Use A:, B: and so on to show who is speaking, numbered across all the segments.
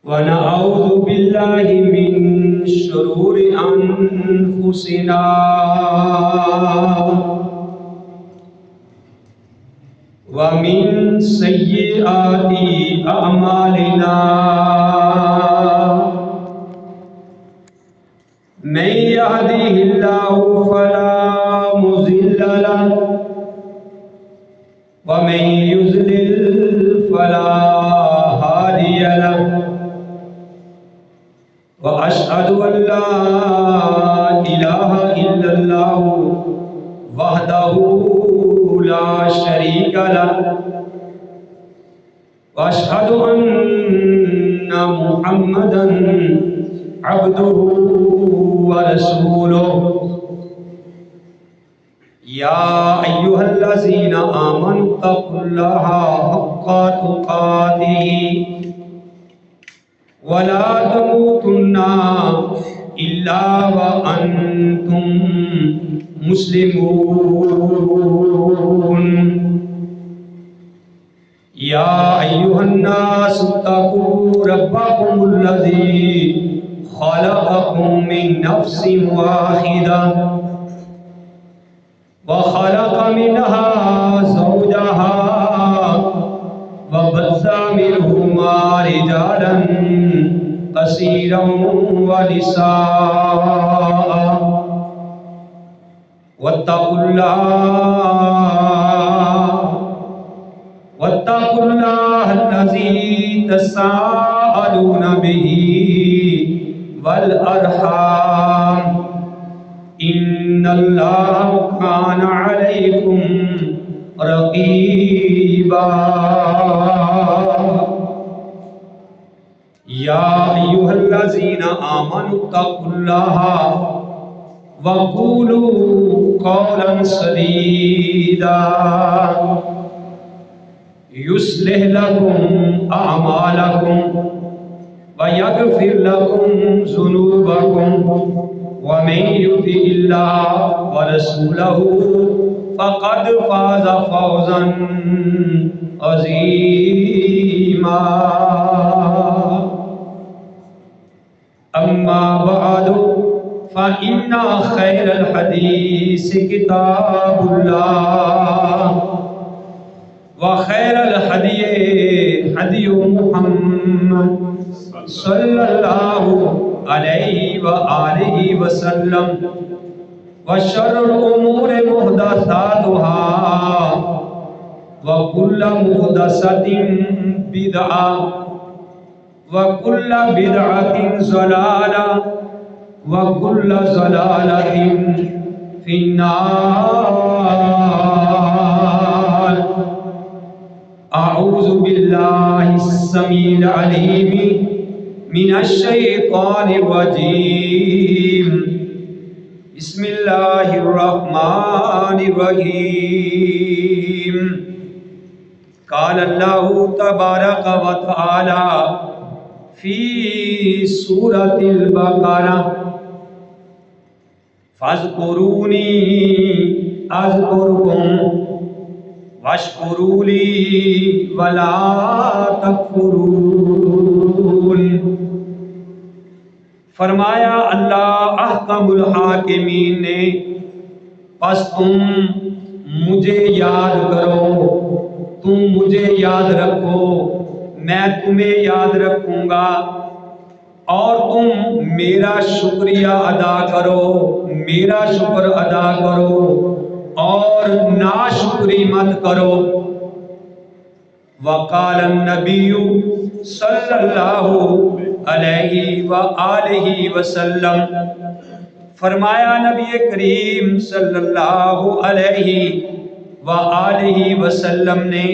A: ونعوذ بالله من شرور أنفسنا ومن سيئات أعمالنا من يهده الله فلا مضل له ومن يضلل فلا هادي له وأشهد أن لا إله إلا الله وحده لا شريك له وأشهد أن محمدا عبده ورسوله يا أيها الذين آمنوا اتقوا الله حق تقاته ولا تموتن إلا وأنتم مسلمون يا أيها الناس اتقوا ربكم الذي خلقكم من نفس واحدة وخلق منها زوجها وبث منهما رجالا كثيرا ونساء واتقوا الله الذي تساءلون به والأرحام إن الله كان عليكم رقيبا يا أيها الذين آمنوا اتقوا الله وقولوا قولا سديدا يصلح لكم أعمالكم ويغفر لكم ذنوبكم ومن يطع الله ورسوله فقد فاز فوزا عظيما أما بعد فإن خير الحديث كتاب الله وخير الهدي هدي محمد صلى الله عليه وآله وسلم وشر الأمور محدثاتها وكل محدثة بدعة وكل بدعة ضلالة وكل ضلالة في النار. أعوذ بالله السميع العليم من الشيطان الرجيم. بسم الله الرحمن الرحيم. قال الله تبارك وتعالى في سورة البقرة فاذكروني أذكركم واشکروا لی ولا تکفرون. فرمایا اللہ احکم الحاکمین نے پس تم مجھے یاد کرو، تم مجھے یاد رکھو، میں تمہیں یاد رکھوں گا، اور تم میرا شکریہ ادا کرو، میرا شکر ادا کرو اور ناشکری مت کرو. وقال النبی صلی اللہ علیہ وآلہ وسلم، فرمایا نبی کریم صلی اللہ علیہ وآلہ وسلم نے،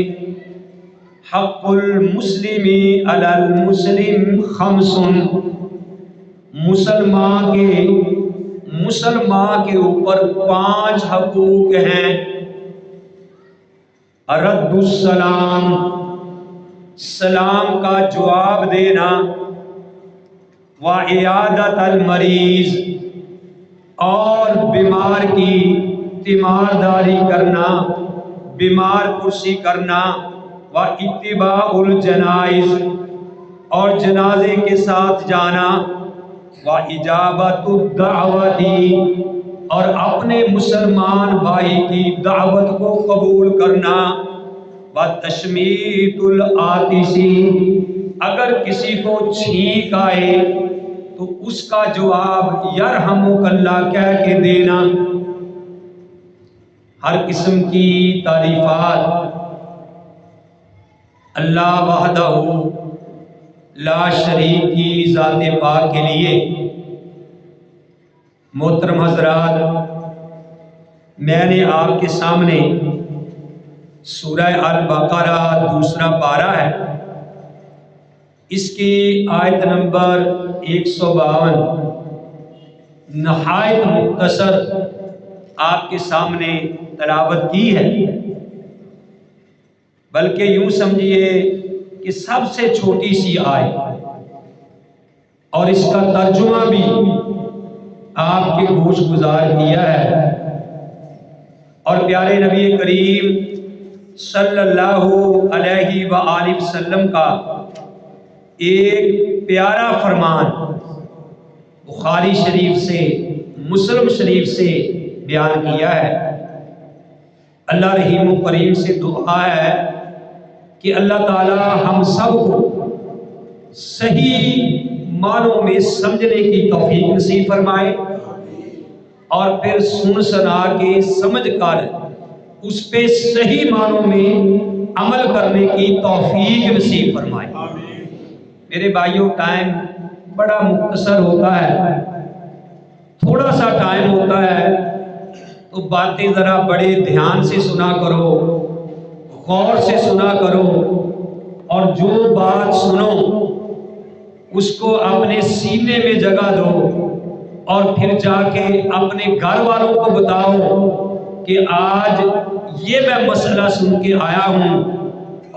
A: حق المسلم علی المسلم خمس، مسلمان کے اوپر 5 حقوق ہیں. رد السلام، سلام کا جواب دینا، وعیادت المریض، اور بیمار کی تیمارداری کرنا، بیمار پرسی کرنا، واتباع الجنائز، اور جنازے کے ساتھ جانا، وَإِجَابَةُ الدَّعْوَةِ اور اپنے مسلمان بھائی کی دعوت کو قبول کرنا، وَتَشْمِيتُ الْعَاطِسِ اگر کسی کو چھینک آئے تو اس کا جواب یرحمک اللہ کہہ کے دینا۔ ہر قسم کی تعریفات اللہ وحدہ لا شریک کی ذات پاک کے لیے۔ محترم حضرات، میں نے آپ کے سامنے سورہ البقرہ دوسرا پارہ ہے، اس کی آیت نمبر 152 نہایت مختصر آپ کے سامنے تلاوت کی ہے، بلکہ یوں سمجھیے کہ سب سے چھوٹی سی آیت، اور اس کا ترجمہ بھی آپ کے گوش گزار کیا ہے۔ اور پیارے نبی کریم صلی اللہ علیہ وآلہ وسلم کا ایک پیارا فرمان بخاری شریف سے مسلم شریف سے بیان کیا ہے۔ اللہ رحیم و کریم سے دعا ہے کہ اللہ تعالی ہم سب کو صحیح معنوں میں سمجھنے کی توفیق نصیب فرمائے، اور پھر سن سنا کے سمجھ کر اس پہ صحیح معنوں میں عمل کرنے کی توفیق نصیب فرمائے۔ میرے بھائیوں، ٹائم بڑا مختصر ہوتا ہے، تھوڑا سا ٹائم ہوتا ہے، تو باتیں ذرا بڑے دھیان سے سنا کرو، غور سے سنا کرو، اور جو بات سنو اس کو اپنے سینے میں جگہ دو، اور پھر جا کے اپنے گھر والوں کو بتاؤ کہ آج یہ میں مسئلہ سن کے آیا ہوں،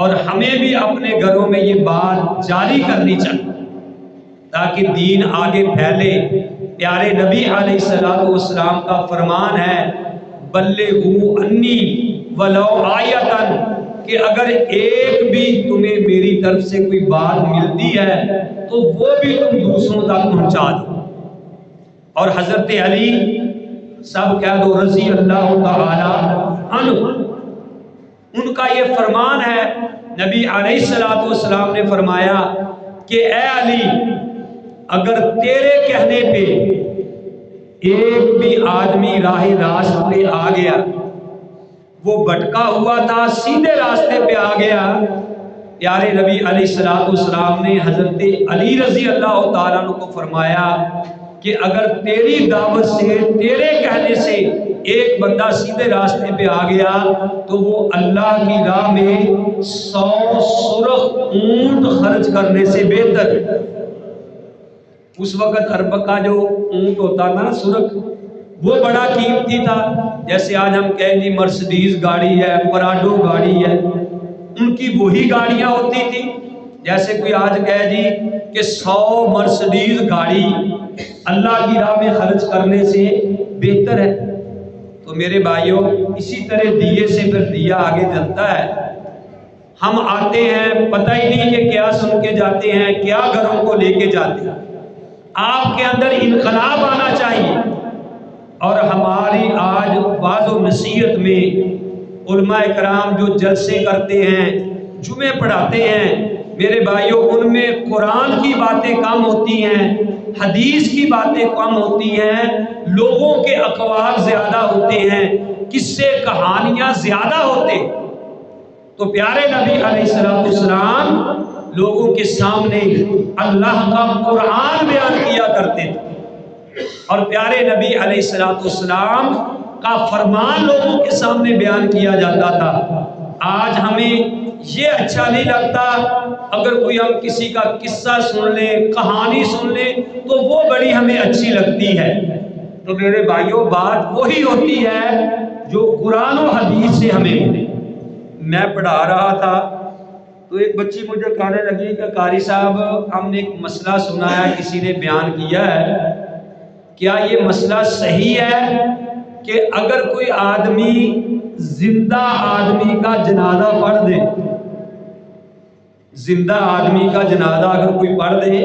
A: اور ہمیں بھی اپنے گھروں میں یہ بات جاری کرنی چاہیے تاکہ دین آگے پھیلے۔ پیارے نبی علیہ السلام کا فرمان ہے، بلغوا انی ولو آیۃ، کہ اگر ایک بھی تمہیں میری طرف سے کوئی بات ملتی ہے تو وہ بھی تم دوسروں تک پہنچا دو۔ اور حضرت علی سب کہہ دو رضی اللہ تعالی عنہ، ان کا یہ فرمان ہے، نبی علیہ السلام نے فرمایا کہ اے علی، اگر تیرے کہنے پہ ایک بھی آدمی راہ راست پہ آ گیا، وہ بھٹکا ہوا تھا سیدھے راستے پہ آ گیا، پیارے نبی علیہ السلام نے حضرت علی رضی اللہ تعالیٰ عنہ کو فرمایا کہ اگر تیری دعوت سے، تیرے کہنے سے ایک بندہ سیدھے راستے پہ آ گیا تو وہ اللہ کی راہ میں 100 سرخ اونٹ خرچ کرنے سے بہتر ہے۔ اس وقت عرب کا جو اونٹ ہوتا تھا نا سرخ، وہ بڑا قیمتی تھا، جیسے آج ہم کہیں گے مرسڈیز گاڑی ہے، پراڈو گاڑی ہے، ان کی وہی گاڑیاں ہوتی تھی۔ جیسے کوئی آج کہے جی کہ 100 مرسڈیز گاڑی اللہ کی راہ میں خرچ کرنے سے بہتر ہے۔ تو میرے بھائیوں، اسی طرح دیے سے پھر دیا آگے جلتا ہے۔ ہم آتے ہیں، پتہ ہی نہیں کہ کیا سن کے جاتے ہیں، کیا گھروں کو لے کے جاتے ہیں۔ آپ کے اندر انقلاب آنا چاہیے، اور ہماری آج وعظ و نصیحت میں علماء کرام جو جلسے کرتے ہیں، جمعے پڑھاتے ہیں، میرے بھائیوں، ان میں قرآن کی باتیں کم ہوتی ہیں، حدیث کی باتیں کم ہوتی ہیں، لوگوں کے اقوال زیادہ ہوتے ہیں، قصے کہانیاں زیادہ ہوتے۔ تو پیارے نبی علیہ السلام لوگوں کے سامنے اللہ کا قرآن بیان کیا کرتے تھے، اور پیارے نبی علیہ السلام کا فرمان لوگوں کے سامنے بیان کیا جاتا تھا۔ آج ہمیں یہ اچھا نہیں لگتا اگر کوئی ہم کسی کا قصہ سن لیں، کہانی سن لیں، تو وہ بڑی ہمیں اچھی لگتی ہے۔ تو میرے بھائیوں، بات وہی ہوتی ہے جو قرآن و حدیث سے ہمیں ملے۔ میں پڑھا رہا تھا تو ایک بچی مجھے کہنے لگی کہ قاری صاحب، ہم نے ایک مسئلہ سنا ہے، کسی نے بیان کیا ہے، کیا یہ مسئلہ صحیح ہے کہ اگر کوئی آدمی زندہ آدمی کا جنازہ پڑھ دے، زندہ آدمی کا جنازہ اگر کوئی پڑھ دے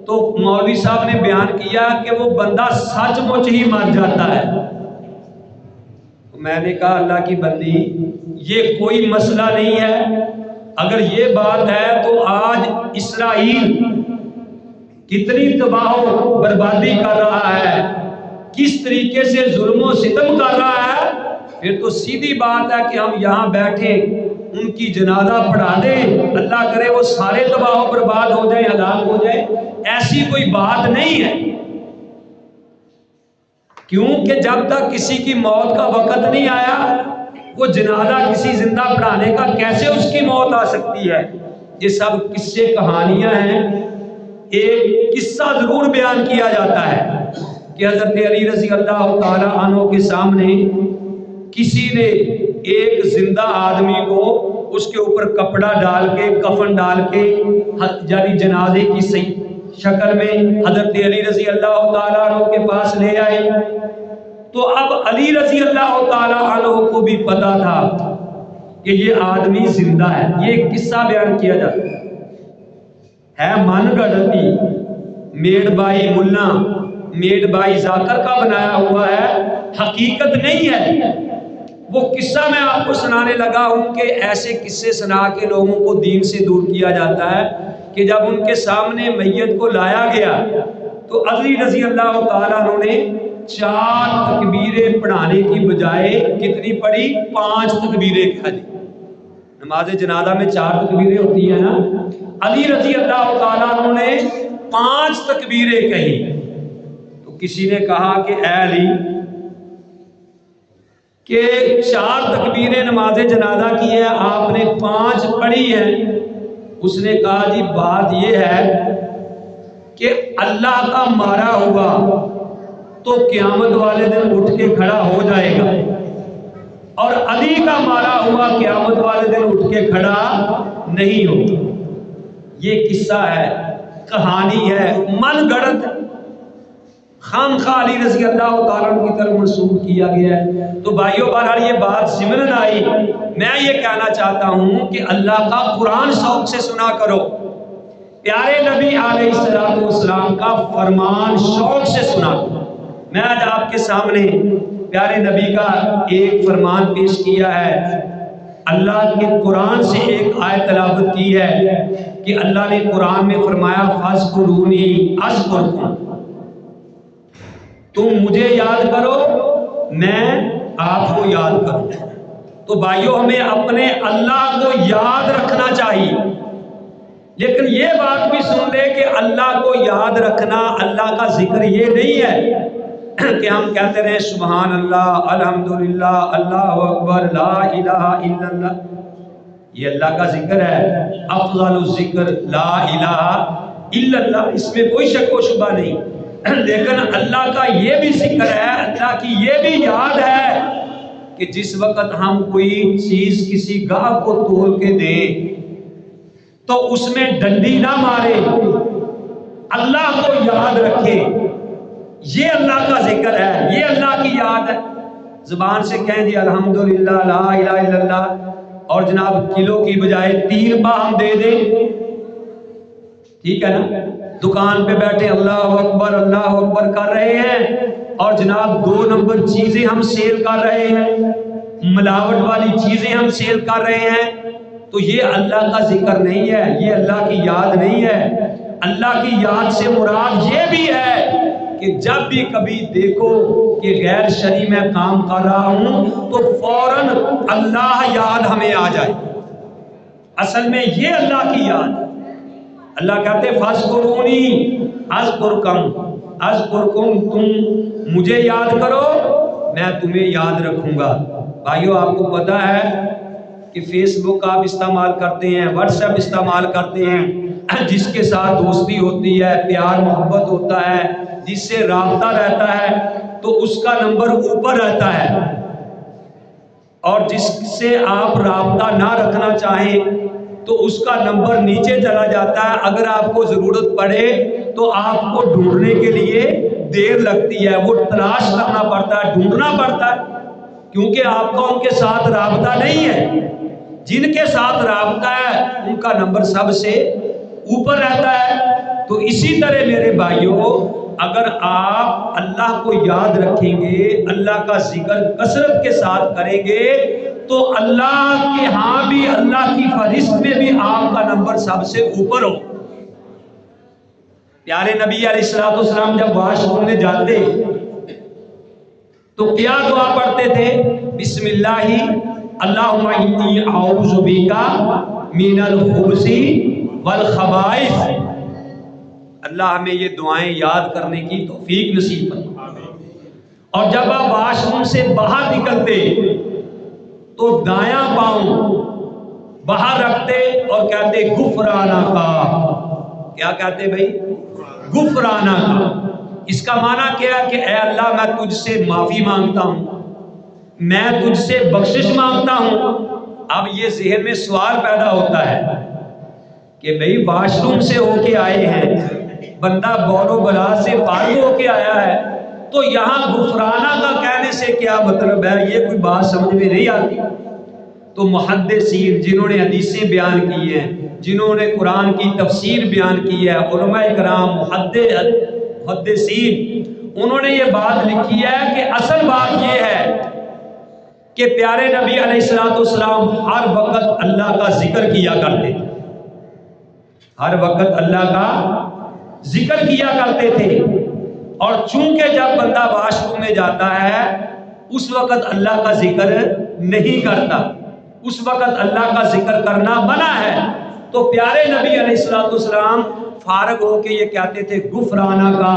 A: تو مولوی صاحب نے بیان کیا کہ وہ بندہ سچ مچ ہی مر جاتا ہے۔ میں نے کہا اللہ کی بندی یہ کوئی مسئلہ نہیں ہے، اگر یہ بات ہے تو آج اسرائیل کتنی تباہ و بربادی کر رہا ہے، کس طریقے سے ظلم و ستم کر رہا ہے، پھر تو سیدھی بات ہے کہ ہم یہاں بیٹھے ان کی جنازہ پڑھا دیں، اللہ کرے وہ سارے تباہ و برباد ہو جائیں، ہلاک ہو جائیں۔ ایسی کوئی بات نہیں ہے، کیونکہ جب تک کسی کی موت کا وقت نہیں آیا وہ جنازہ کسی زندہ پڑھانے کا کیسے اس کی موت آ سکتی ہے؟ یہ سب قصے کہانیاں ہیں۔ ایک قصہ ضرور بیان کیا جاتا ہے کہ حضرت علی رضی اللہ تعالی عنہ کے سامنے کسی نے ایک زندہ آدمی کو اس کے اوپر کپڑا ڈال کے کفن ڈال کے یعنی جنازے کی شکل میں حضرت علی رضی اللہ تعالیٰ عنہ کے پاس لے آئے، تو اب علی رضی اللہ تعالیٰ عنہ کو بھی پتا تھا کہ یہ آدمی زندہ ہے۔ یہ ایک قصہ بیان کیا جاتا ہے من گڑتی میڈ بائی ملا میڈ بائی ذاکر کا بنایا ہوا ہے، حقیقت نہیں ہے۔ وہ قصہ میں آپ کو سنانے لگا ہوں کہ ایسے قصے سنا کے لوگوں کو دین سے دور کیا جاتا ہے کہ جب ان کے سامنے میت کو لایا گیا تو علی رضی اللہ تعالیٰ عنہ نے 4 تکبیریں پڑھانے کی بجائے کتنی پڑھی؟ 5 تکبیریں کہی۔ نماز جنازہ میں 4 تکبیریں ہوتی ہیں نا، علی رضی اللہ تعالیٰ عنہ نے 5 تکبیریں کہی۔ تو کسی نے کہا کہ اے علی کہ 4 تکبیریں نماز جنازہ کی ہے، آپ نے 5 پڑھی ہیں۔ اس نے کہا جی بات یہ ہے کہ اللہ کا مارا ہوا تو قیامت والے دن اٹھ کے کھڑا ہو جائے گا، اور علی کا مارا ہوا قیامت والے دن اٹھ کے کھڑا نہیں ہوگا۔ یہ قصہ ہے، کہانی ہے، من گڑت خام خواہ علی رضی اللہ تعالیٰ عنہ کی طرف منسوب کیا گیا ہے۔ تو بھائیوں بہرحال یہ بات ضمن آئی، میں یہ کہنا چاہتا ہوں کہ اللہ کا قرآن شوق سے سنا کرو، پیارے نبی علیہ السلام کا فرمان شوق سے سنا کرو۔ میں آج آپ کے سامنے پیارے نبی کا ایک فرمان پیش کیا ہے، اللہ کے قرآن سے ایک آیت تلاوت کی ہے کہ اللہ نے قرآن میں فرمایا فَاذْكُرُونِی أَذْكُرْکُم، تم مجھے یاد کرو میں آپ کو یاد کروں۔ تو بھائیوں ہمیں اپنے اللہ کو یاد رکھنا چاہیے، لیکن یہ بات بھی سن لے کہ اللہ کو یاد رکھنا، اللہ کا ذکر یہ نہیں ہے کہ ہم کہتے رہے سبحان اللہ الحمدللہ اللہ اکبر لا الہ الا اللہ، یہ اللہ کا ذکر ہے، افضل الذکر لا الہ الا اللہ، اس میں کوئی شک و شبہ نہیں۔ لیکن اللہ کا یہ بھی ذکر ہے، اللہ کی یہ بھی یاد ہے کہ جس وقت ہم کوئی چیز کسی گاہ کو تول کے دیں تو اس میں ڈنڈی نہ مارے، اللہ کو یاد رکھے، یہ اللہ کا ذکر ہے، یہ اللہ کی یاد ہے۔ زبان سے کہیں جی الحمدللہ لا الہ الا اللہ، اور جناب کلو کی بجائے 3 پا ہم دے دیں، ٹھیک ہے نا؟ دکان پہ بیٹھے اللہ اکبر کر رہے ہیں اور جناب 2 نمبر چیزیں ہم سیل کر رہے ہیں، ملاوٹ والی چیزیں ہم سیل کر رہے ہیں، تو یہ اللہ کا ذکر نہیں ہے، یہ اللہ کی یاد نہیں ہے۔ اللہ کی یاد سے مراد یہ بھی ہے کہ جب بھی کبھی دیکھو کہ غیر شرعی میں کام کر رہا ہوں تو فوراً اللہ یاد ہمیں آ جائے، اصل میں یہ اللہ کی یاد۔ اللہ کہتے فَاذْكُرُونِی أَذْكُرْکُم، تم مجھے یاد کرو میں تمہیں یاد رکھوں گا۔ بھائیو آپ کو پتا ہے کہ فیس بک آپ استعمال کرتے ہیں، واٹس ایپ استعمال کرتے ہیں، جس کے ساتھ دوستی ہوتی ہے، پیار محبت ہوتا ہے، جس سے رابطہ رہتا ہے تو اس کا نمبر اوپر رہتا ہے، اور جس سے آپ رابطہ نہ رکھنا چاہیں تو اس کا نمبر نیچے چلا جاتا ہے۔ اگر آپ کو ضرورت پڑے تو آپ کو ڈھونڈنے کے لیے دیر لگتی ہے، وہ تلاش کرنا پڑتا ہے، ڈھونڈنا پڑتا ہے، کیونکہ آپ کا ان کے ساتھ رابطہ نہیں ہے۔ جن کے ساتھ رابطہ ہے ان کا نمبر سب سے اوپر رہتا ہے۔ تو اسی طرح میرے بھائیوں، اگر آپ اللہ کو یاد رکھیں گے، اللہ کا ذکر کثرت کے ساتھ کریں گے، تو اللہ کے ہاں بھی، اللہ کی فہرست میں بھی آپ کا نمبر سب سے اوپر ہو۔ پیارے نبی علیہ السلام جب واش روم میں جاتے تو کیا دعا پڑھتے تھے؟ بسم اللہ اللہم انی اعوذ بک من الخبث والخبائث۔ اللہ ہمیں یہ دعائیں یاد کرنے کی توفیق نصیب فرمائے۔ اور جب آپ واش روم سے باہر نکلتے تو دایاں پاؤں باہر رکھتے اور کہتے غفرانہ کا۔ کیا کہتے بھائی؟ غفرانہ کا۔ اس کا معنی کیا کہ اے اللہ میں تجھ سے معافی مانگتا ہوں، میں تجھ سے بخشش مانگتا ہوں۔ اب یہ ذہن میں سوال پیدا ہوتا ہے کہ بھئی واش روم سے ہو کے آئے ہیں، بندہ بول و بلا سے فارغ ہو کے آیا ہے، تو یہاں غفرانہ کا کہنے سے کیا مطلب ہے؟ یہ کوئی بات سمجھ میں نہیں آتی۔ تو محدثین جنہوں نے حدیثیں بیان کی ہیں، جنہوں نے قرآن کی تفسیر بیان کی ہے، علماء کرام محدثین، انہوں نے یہ بات لکھی ہے کہ اصل بات یہ ہے کہ پیارے نبی علیہ السلام ہر وقت اللہ کا ذکر کیا کرتے تھے، ہر وقت اللہ کا ذکر کیا کرتے تھے۔ اور چونکہ جب بندہ واش روم میں جاتا ہے اس وقت اللہ کا ذکر نہیں کرتا، اس وقت اللہ کا ذکر کرنا منع ہے۔ تو پیارے نبی علیہ السلام فارغ ہو کے یہ کہتے تھے غفرانہ کا،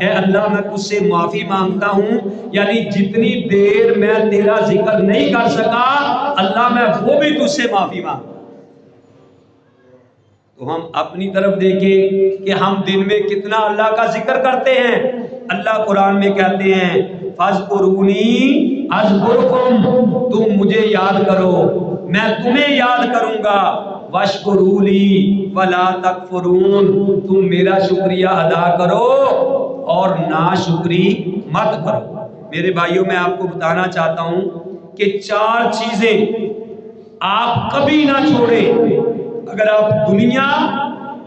A: اے اللہ میں تجھ سے معافی مانگتا ہوں، یعنی جتنی دیر میں تیرا ذکر نہیں کر سکا اللہ میں وہ بھی تجھ سے معافی مانگتا ہوں۔ تو ہم اپنی طرف دیکھیں کہ ہم دن میں کتنا اللہ کا ذکر کرتے ہیں۔ اللہ قرآن میں کہتے ہیں فَاذْكُرُونِي أَذْكُرْكُمْ، تم مجھے یاد کرو میں تمہیں یاد کروں گا، وَاشْكُرُوا لِي وَلَا تَكْفُرُونَ، تم میرا شکریہ ادا کرو اور ناشکری مت کرو۔ میرے بھائیوں میں آپ کو بتانا چاہتا ہوں کہ 4 چیزیں آپ کبھی نہ چھوڑیں۔ اگر آپ دنیا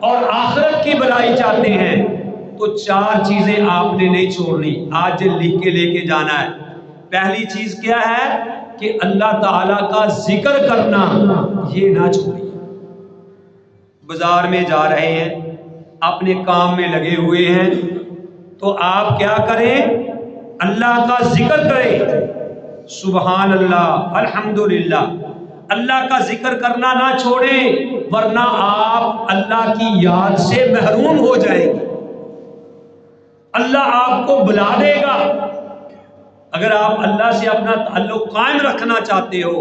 A: اور آخرت کی بھلائی چاہتے ہیں تو 4 چیزیں آپ نے نہیں چھوڑنی، آج لکھ کے لے کے جانا ہے۔ پہلی چیز کیا ہے کہ اللہ تعالیٰ کا ذکر کرنا، یہ نہ چھوڑیے۔ بازار میں جا رہے ہیں، اپنے کام میں لگے ہوئے ہیں، تو آپ کیا کریں؟ اللہ کا ذکر کریں، سبحان اللہ، الحمدللہ، اللہ کا ذکر کرنا نہ چھوڑیں، ورنہ آپ اللہ کی یاد سے محروم ہو جائیں گے۔ اللہ آپ کو بلا دے گا۔ اگر آپ اللہ سے اپنا تعلق قائم رکھنا چاہتے ہو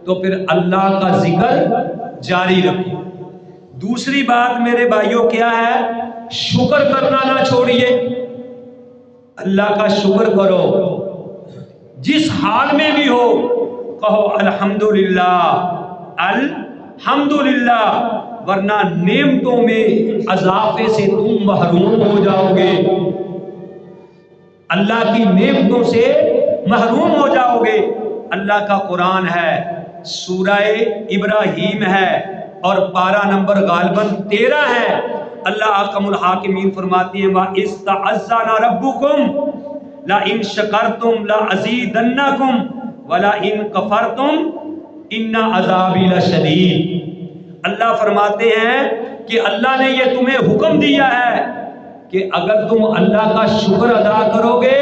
A: تو پھر اللہ کا ذکر جاری رکھو۔ دوسری بات میرے بھائیوں کیا ہے؟ شکر کرنا نہ چھوڑیے، اللہ کا شکر کرو، جس حال میں بھی ہو کہو الحمدللہ الحمدللہ، ورنہ نعمتوں میں اضافے سے تم محروم ہو جاؤ گے، اللہ کی نعمتوں سے محروم ہو جاؤ گے۔ اللہ کا قرآن ہے، سورہ ابراہیم ہے اور پارہ نمبر غالباً 13 ہے۔ اللہ احکم الحاکمین فرماتی ہیں وَإِذْ تَعَذَّنَ رَبُّكُمْ لَئِن شَكَرْتُمْ لَأَزِيدَنَّكُمْ وَلَئِن كَفَرْتُمْ إِنَّ عَذَابِي لَشَدِيدٌ۔ اللہ فرماتے ہیں کہ اللہ نے یہ تمہیں حکم دیا ہے کہ اگر تم اللہ کا شکر ادا کرو گے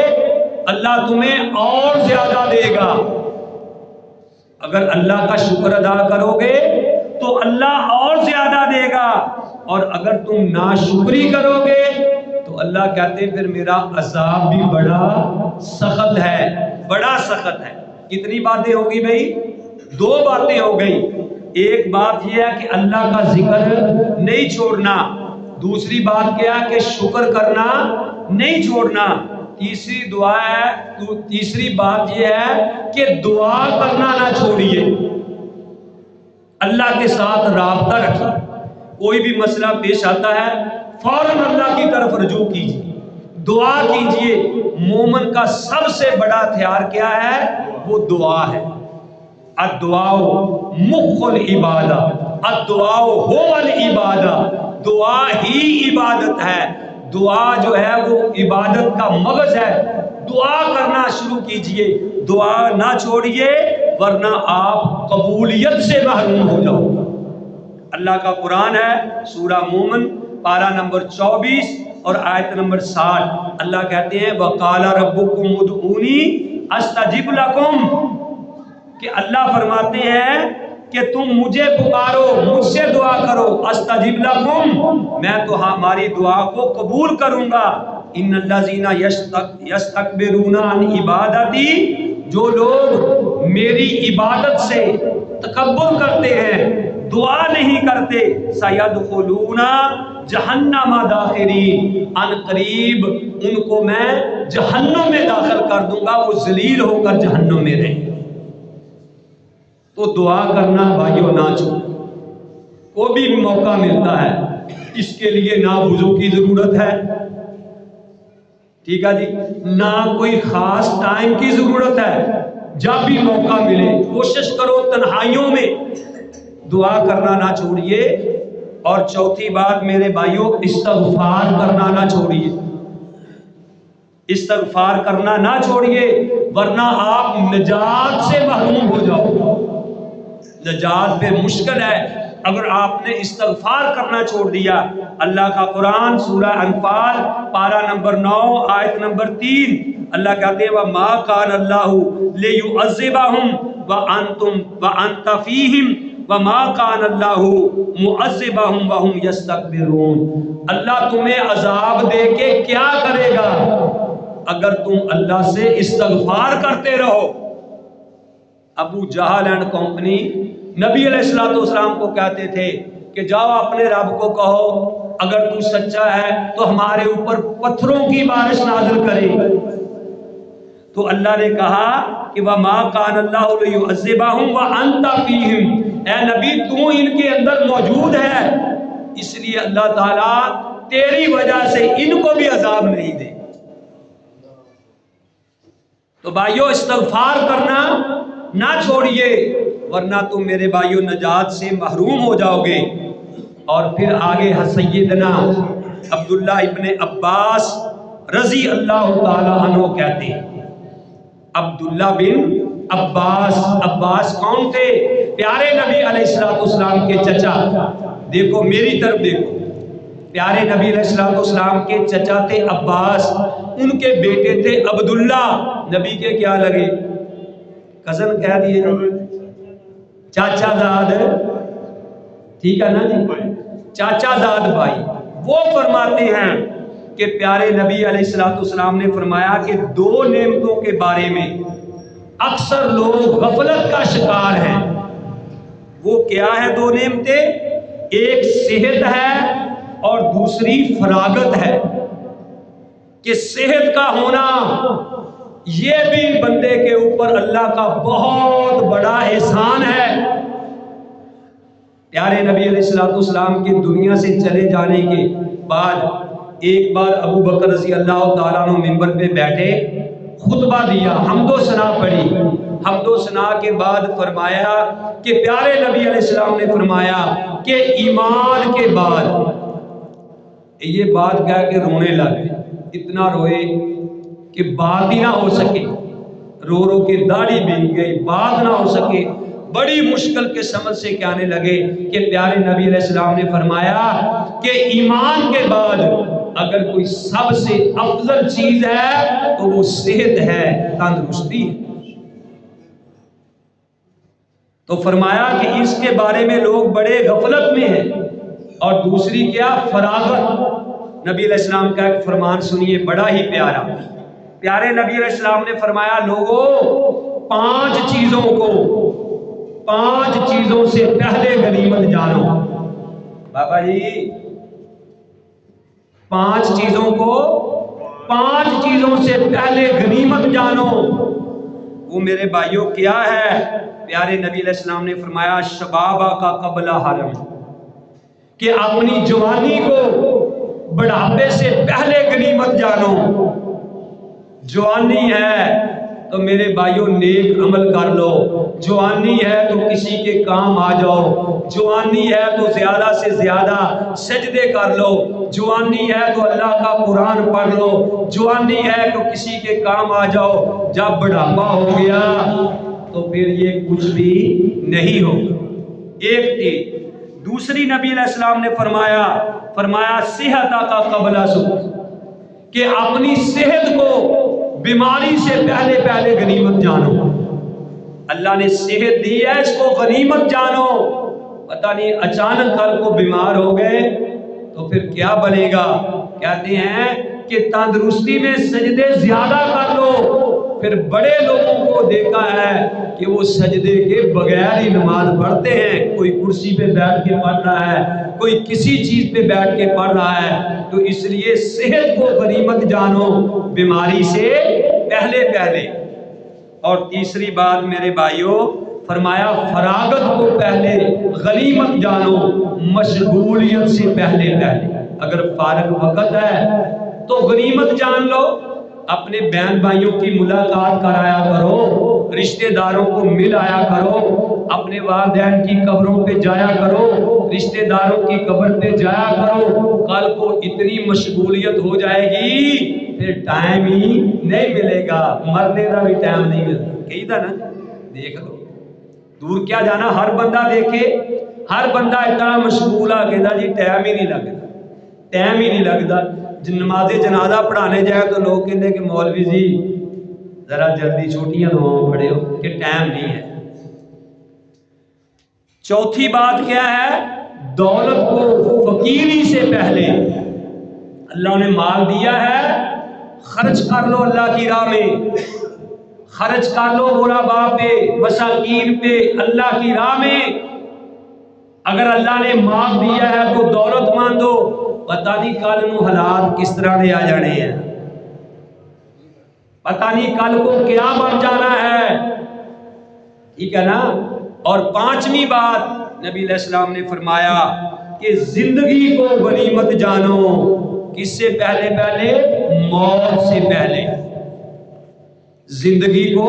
A: اللہ تمہیں اور زیادہ دے گا۔ اگر اللہ کا شکر ادا کرو گے تو اللہ اور زیادہ دے گا، اور اگر تم ناشکری کرو گے تو اللہ کہتے ہیں پھر میرا عذاب بھی بڑا سخت ہے، بڑا سخت ہے۔ کتنی باتیں ہوگی بھائی؟ 2 باتیں ہو گئی۔ ایک بات یہ ہے کہ اللہ کا ذکر نہیں چھوڑنا، دوسری بات کیا ہے کہ شکر کرنا نہیں چھوڑنا، تیسری بات یہ ہے کہ دعا کرنا نہ چھوڑیے، اللہ کے ساتھ رابطہ رکھیے۔ کوئی بھی مسئلہ پیش آتا ہے فوراً اللہ کی طرف رجوع کیجیے، دعا کیجیے۔ مومن کا سب سے بڑا ہتھیار کیا ہے؟ وہ دعا ہے۔ الدعاء مخ العبادہ، الدعاء هو العبادہ، دعا ہی عبادت ہے، دعا جو ہے وہ عبادت کا مغز ہے۔ دعا کرنا شروع کیجئے، دعا نہ چھوڑیے ورنہ آپ قبولیت سے محروم ہو جاؤ۔ اللہ کا قرآن ہے، سورہ مومن پارہ نمبر 24 اور آیت نمبر 60، اللہ کہتے ہیں وَقَالَ رَبُّكُمْ ادْعُونِي أَسْتَجِبْ لَكُمْ، کہ اللہ فرماتے ہیں کہ تم مجھے پکارو، مجھ سے دعا کرو، استجب لکم، میں تو ہماری دعا کو قبول کروں گا۔ ان الذین یستکبرون عن عبادتی، جو لوگ میری عبادت سے تکبر کرتے ہیں، دعا نہیں کرتے، سیدخلون جہنم داخرین، ان قریب ان کو میں جہنم میں داخل کر دوں گا، وہ ذلیل ہو کر جہنم میں رہیں۔ تو دعا کرنا بھائیو نہ چھوڑو، کوئی بھی موقع ملتا ہے اس کے لیے نہ وضو کی ضرورت ہے، ٹھیک ہے جی، نہ کوئی خاص ٹائم کی ضرورت ہے، جب بھی موقع ملے کوشش کرو تنہائیوں میں دعا کرنا نہ چھوڑیے۔ اور چوتھی بات میرے بھائیو، استغفار کرنا نہ چھوڑیے، استغفار کرنا نہ چھوڑیے ورنہ آپ نجات سے محروم ہو جاؤ۔ نجات پہ مشکل ہے اگر آپ نے استغفار کرنا چھوڑ دیا۔ اللہ کا قرآن سورہ انفال پارہ نمبر 9 آیت نمبر 3، اللہ کہتے ہیں وَمَا كَانَ اللَّهُ لِيُعَذِّبَهُمْ وَأَنْتَ فِيهِمْ وَمَا كَانَ اللَّهُ مُعَذِّبَهُمْ وَهُمْ يَسْتَكْبِرُونَ، اللہ تمہیں عذاب دے کے کیا کرے گا اگر تم اللہ سے استغفار کرتے رہو۔ ابو جہل اینڈ کمپنی نبی علیہ السلام کو کہتے تھے کہ جاؤ اپنے رب کو کہو اگر تو سچا ہے تو ہمارے اوپر پتھروں کی بارش نازل کرے۔ تو اللہ نے کہا کہ وَمَا كَانَ اللَّهُ لِيُعَذِّبَهُمْ وَأَنْتَ فِيهِمْ، اے نبی تو ان کے اندر موجود ہے، اس لیے اللہ تعالیٰ تیری وجہ سے ان کو بھی عذاب نہیں دے۔ تو بھائیو استغفار کرنا نہ چھوڑیے ورنہ تم میرے بھائیو نجات سے محروم ہو جاؤ گے۔ اور پھر آگے سیدنا عبداللہ ابن عباس رضی اللہ تعالیٰ عنہ کہتے ہیں، عبداللہ بن عباس، عباس کون تھے؟ پیارے نبی علیہ السلام کے چچا، دیکھو میری طرف دیکھو، پیارے نبی علیہ السلام کے چچا تھے عباس، ان کے بیٹے تھے عبداللہ، نبی کے کیا لگے؟ کزن کہہ دیے، چاچا زاد، ٹھیک ہے نا جی، چاچا زاد بھائی۔ وہ فرماتے ہیں کہ پیارے نبی علیہ السلام نے فرمایا کہ دو نعمتوں کے بارے میں اکثر لوگ غفلت کا شکار ہیں۔ وہ کیا ہے دو نعمتیں؟ ایک صحت ہے اور دوسری فراغت ہے، کہ صحت کا ہونا یہ بھی بندے کے اوپر اللہ کا بہت بڑا احسان ہے۔ پیارے نبی علیہ السلام کے دنیا سے چلے جانے کے بعد ایک بار ابو بکر رضی اللہ تعالیٰ عنہ ممبر پہ بیٹھے، خطبہ دیا، حمد و ثنا پڑھی، حمد و ثنا کے بعد فرمایا کہ پیارے نبی علیہ السلام نے فرمایا کہ ایمان کے بعد، یہ بات کہہ کے رونے لگے، اتنا روئے کہ بات ہی نہ ہو سکے، رو رو کے داڑھی بھیگ گئی، بات نہ ہو سکے، بڑی مشکل کے سمجھ سے کہنے لگے کہ پیارے نبی علیہ السلام نے فرمایا کہ ایمان کے بعد اگر کوئی سب سے افضل چیز ہے تو وہ صحت ہے، تندرستی ہے۔ تو فرمایا کہ اس کے بارے میں لوگ بڑے غفلت میں ہیں۔ اور دوسری کیا؟ فراغت۔ نبی علیہ السلام کا ایک فرمان سنیے بڑا ہی پیارا، پیارے نبی علیہ السلام نے فرمایا لوگوں 5 چیزوں سے پہلے غنیمت جانو۔ بابا جی 5 چیزوں سے پہلے غنیمت جانو۔ وہ میرے بھائیوں کیا ہے؟ پیارے نبی علیہ السلام نے فرمایا شبابہ کا قبل حرم، کہ اپنی جوانی کو بڑھاپے سے پہلے غنیمت جانو۔ جوانی ہے تو میرے بھائیوں نیک عمل کر لو. جوانی ہے تو کسی کے کام آ جاؤ. جوانی ہے تو زیادہ سے زیادہ سجدے کر لو. جوانی ہے تو اللہ کا قرآن پڑھ لو. جوانی ہے تو کسی کے کام آ جاؤ. جب بڑھاپا ہو گیا تو پھر یہ کچھ بھی نہیں ہوگا. ایک تھی. دوسری نبی علیہ السلام نے فرمایا صحت کا قبل سقم، کہ اپنی صحت کو بیماری سے پہلے غنیمت جانو. اللہ نے صحت دی ہے، اس کو غنیمت جانو. پتہ نہیں اچانک کل کو بیمار ہو گئے تو پھر کیا بنے گا. کہتے ہیں کہ تندرستی میں سجدے زیادہ کر لو. پھر بڑے لوگوں کو دیکھا ہے کہ وہ سجدے کے بغیر ہی نماز پڑھتے ہیں. کوئی کرسی پہ بیٹھ کے پڑھ رہا ہے، کوئی کسی چیز پہ بیٹھ کے پڑھ رہا ہے. تو اس لیے صحت کو غنیمت جانو بیماری سے پہلے. اور تیسری بات میرے بھائیوں فرمایا فراغت کو پہلے غنیمت جانو مشغولیت سے پہلے. اگر فارغ وقت ہے تو غنیمت جان لو. اپنے بہن بھائیوں کی ملاقات کرایا کرو، رشتہ داروں کو مل آیا کرو، اپنے والدین کی قبروں پہ جایا کرو، رشتہ داروں کی قبر پہ جایا کرو. کل کو اتنی مشغولیت ہو جائے گی پھر ٹائم ہی نہیں ملے گا. مرنے کا بھی ٹائم نہیں ملتا. کہی تھا نا، دیکھ لو دور کیا جانا. ہر بندہ دیکھے، ہر بندہ اتنا مشغول آ کے جی ٹائم ہی نہیں لگتا. نماز جنازہ پڑھانے جائے تو لوگ کہتے ہیں کہ مولوی جی ذرا جلدی چھوٹیاں دعاؤں پڑھے ہو کہ ٹائم نہیں ہے. چوتھی بات کیا ہے؟ دولت کو فقیری سے پہلے. اللہ نے مال دیا ہے، خرچ کر لو اللہ کی راہ میں. خرچ کر لو غرباء پہ، مساکین پہ، اللہ کی راہ میں. اگر اللہ نے مال دیا ہے تو دولت ماندو. پتہ نہیں کل نو حالات کس طرح دے آ جانے ہیں، پتہ نہیں کل کو کیا بن جانا ہے. ٹھیک ہے نا. اور پانچویں بات نبی علیہ السلام نے فرمایا کہ زندگی کو غنیمت جانو. کس سے پہلے؟ موت سے پہلے. زندگی کو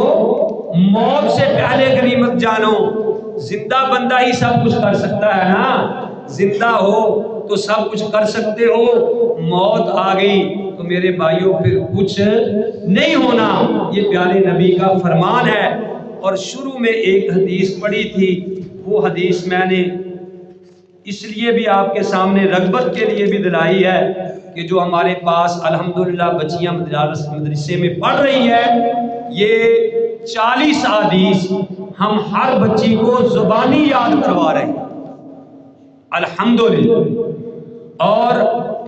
A: موت سے پہلے غنیمت جانو. زندہ بندہ ہی سب کچھ کر سکتا ہے نا. زندہ ہو تو سب کچھ کر سکتے ہو. موت آ گئی تو میرے بھائیوں پھر کچھ نہیں ہونا. یہ پیارے نبی کا فرمان ہے. اور شروع میں ایک حدیث پڑھی تھی، وہ حدیث میں نے اس لیے بھی آپ کے سامنے رغبت کے لیے بھی دلائی ہے کہ جو ہمارے پاس الحمدللہ بچیاں مدرسے میں پڑھ رہی ہے، یہ 40 حدیث ہم ہر بچی کو زبانی یاد کروا رہے ہیں الحمدللہ. اور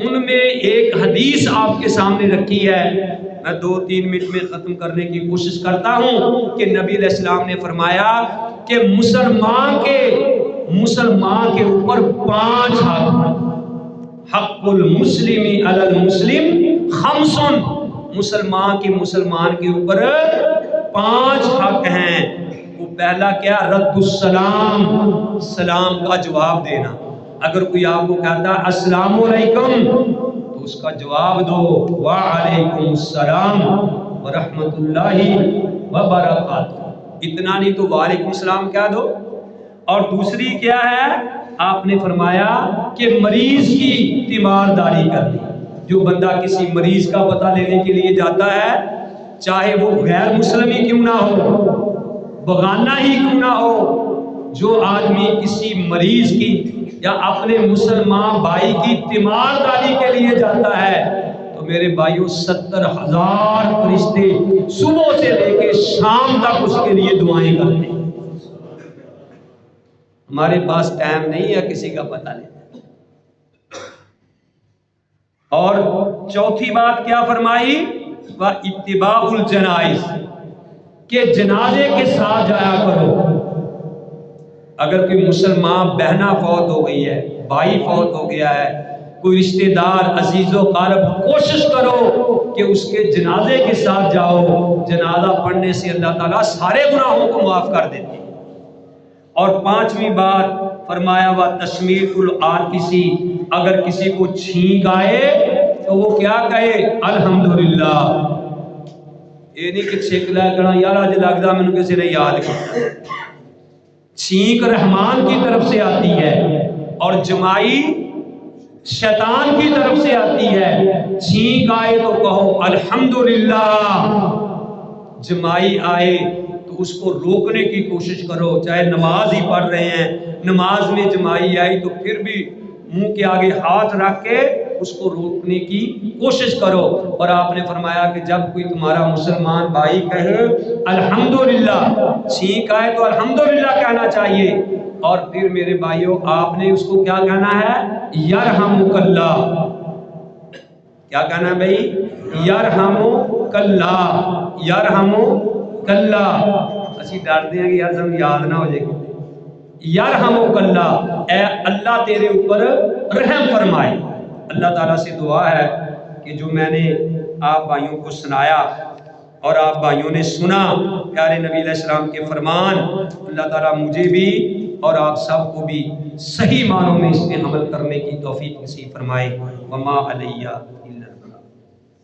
A: ان میں ایک حدیث آپ کے سامنے رکھی ہے. میں 2-3 منٹ میں ختم کرنے کی کوشش کرتا ہوں کہ نبی علیہ السلام نے فرمایا کہ مسلمان کے اوپر 5 حق ہیں. حق المسلم علی المسلم 5. مسلمان کے اوپر 5 حق ہیں. وہ پہلا کیا؟ رد السلام، سلام کا جواب دینا. اگر کوئی آپ کو کہتا ہے السلام علیکم تو اس کا جواب دو وعلیکم السلام ورحمۃ اللہ وبرکاتہ. اتنا نہیں تو وعلیکم السلام کہہ دو. اور دوسری کیا ہے؟ آپ نے فرمایا کہ مریض کی تیمارداری کرنی. جو بندہ کسی مریض کا پتہ لینے کے لیے جاتا ہے، چاہے وہ غیر مسلم ہی کیوں نہ ہو، بغانہ ہی کیوں نہ ہو، جو آدمی کسی مریض کی یا اپنے مسلمان بھائی کی تیمارداری کے لیے جاتا ہے تو میرے بھائیوں 70,000 فرشتے صبح سے لے کے شام تک اس کے لیے دعائیں کرتے ہیں. ہمارے پاس ٹائم نہیں ہے کسی کا پتہ لینے. اور چوتھی بات کیا فرمائی؟ اتباع الجنائز، کہ جنازے کے ساتھ جایا کرو. اگر کوئی مسلمان بہنا فوت ہو گئی ہے، بھائی فوت ہو گیا ہے، کوئی رشتہ دار عزیز و قارب، کوشش کرو کہ اس کے جنازے کے ساتھ جاؤ. جنازہ پڑھنے سے اللہ تعالیٰ سارے گناہوں کو معاف کر دیتے ہیں. اور 5ویں بات فرمایا ہوا تشمیت العاطسی، اگر کسی کو چھینک آئے تو وہ کیا کہے؟ الحمدللہ. یہ نہیں کہ چھک لیا کرنا یار اج لگتا مینوں کسی نے یاد کیا. چھینک رحمان کی طرف سے آتی ہے اور جمائی شیطان کی طرف سے آتی ہے. چھینک آئے تو کہو الحمدللہ، جمائی آئے تو اس کو روکنے کی کوشش کرو. چاہے نماز ہی پڑھ رہے ہیں، نماز میں جمائی آئی تو پھر بھی منہ کے آگے ہاتھ رکھ کے اس کو روکنے کی کوشش کرو. اور آپ نے فرمایا کہ جب کوئی تمہارا مسلمان بھائی کہے الحمدللہ، چھینک آئے تو الحمدللہ کہنا چاہیے. اور پھر میرے بھائیوں آپ نے اس کو کیا کہنا ہے؟ یرحمک اللہ. کیا کہنا ہے بھائی؟ یرحمک اللہ، یرحمک اللہ. اسی ڈرتے ہیں کہ یار سب یاد نہ ہو جائے گی. یرحمک اللہ، اے اللہ تیرے اوپر رحم فرمائے. اللہ تعالیٰ سے دعا ہے کہ جو میں نے آپ بھائیوں کو سنایا اور آپ بھائیوں نے سنا پیارے نبی علیہ السلام کے فرمان، اللہ تعالیٰ مجھے بھی اور آپ سب کو بھی صحیح معنوں میں اس پہ عمل کرنے کی توفیق نصیب فرمائے. وما علیہ